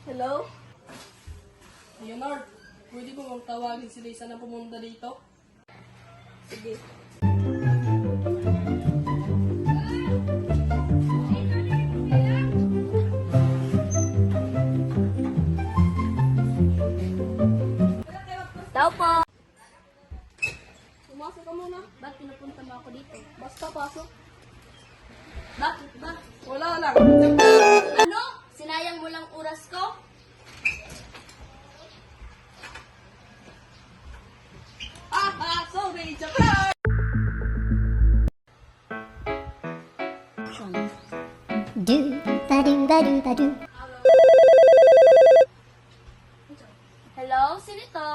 Hello? Leonard, pwede ko bang tawagin si Lisa na pumunta dito? Sige. Tao po. Pumasok ka muna. Bakit pinupunta mo ako dito? Basta pasok. Bakit ba? Wala lang. Ano? Sinayang mo lang oras ko? Sorry, Japan! Do ba do ba do ba do. Hello? Sino ito?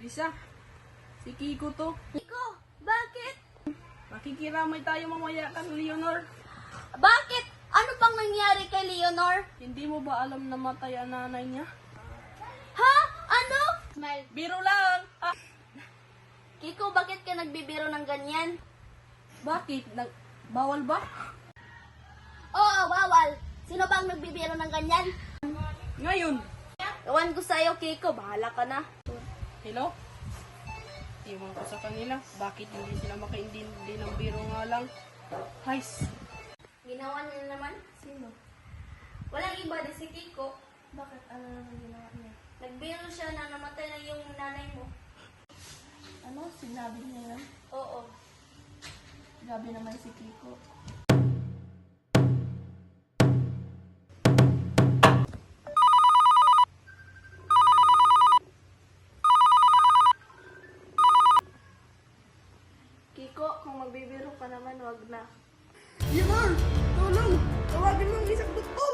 Lisa, si Kiko to. Iko, bakit? Makikiramay tayo mamaya kan Leonor. Bakit? Ano pang nangyari kay Leonor? Hindi mo ba alam na matay ang nanay niya? Ha? Ano? Smile. Biro lang! Kiko, bakit ka nagbibiro ng ganyan? Bakit? Bawal ba? Oo, bawal. Sino bang nagbibiro ng ganyan? Ngayon. Ewan ko sa'yo, Kiko. Bahala ka na. Hello? Iwan ko sa kanila. Bakit hindi sila makaintindi ng biro nga lang? Guys, Ginawa niya naman? Sino? Walang iba din si Kiko. Bakit? Ano naman ginawa niya? Nagbiro siya na namatay na yung nanay mo. ano? Sinabi niya yan? Oo. Grabe naman si Kiko. Kiko, kung magbibiro ka naman, wag na. Leonor! Tulong! Tawagin mo ang isang doktor!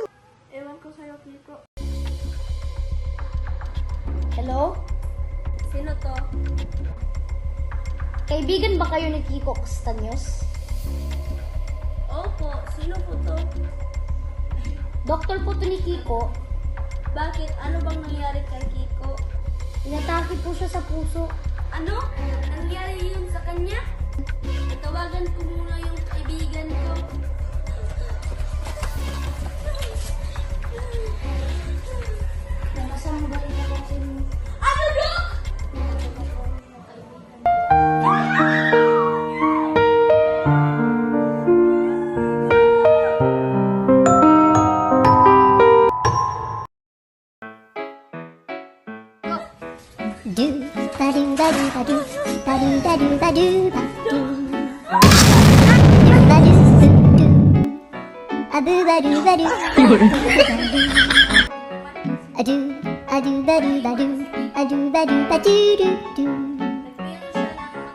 Ewan ko sa'yo, Kiko. Hello? Sino to? Kaibigan ba kayo ni Kiko Castanyos? Opo, sino po to? Doktor po to ni Kiko. Bakit? Ano bang nangyari kay Kiko? Inatake po siya sa puso. Ano? Nangyari yun sa kanya? Tawagan ko muna yung kaibigan ko. Nasaan mo ba rin ako Ano, Dok? Do ba do ba do ba do ba do ba do ba do ba do. Do ba do do do. A do ba do ba do. A do ba do ba do. A do ba do ba do do do.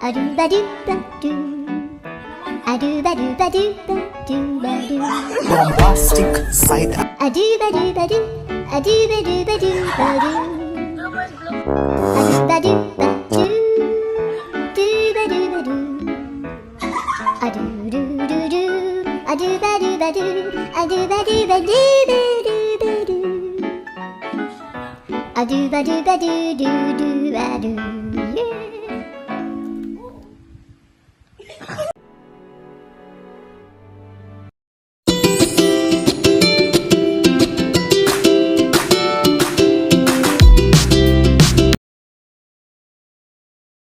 A do ba do ba do. A do ba do ba do ba do ba do. Bombastic side. A do ba do ba do. A do ba do ba do ba do. A do ba do ba do ba do. A do do do do. A do ba do ba do. A do ba do ba do ba do ba do. A do ba do ba do do do ba do.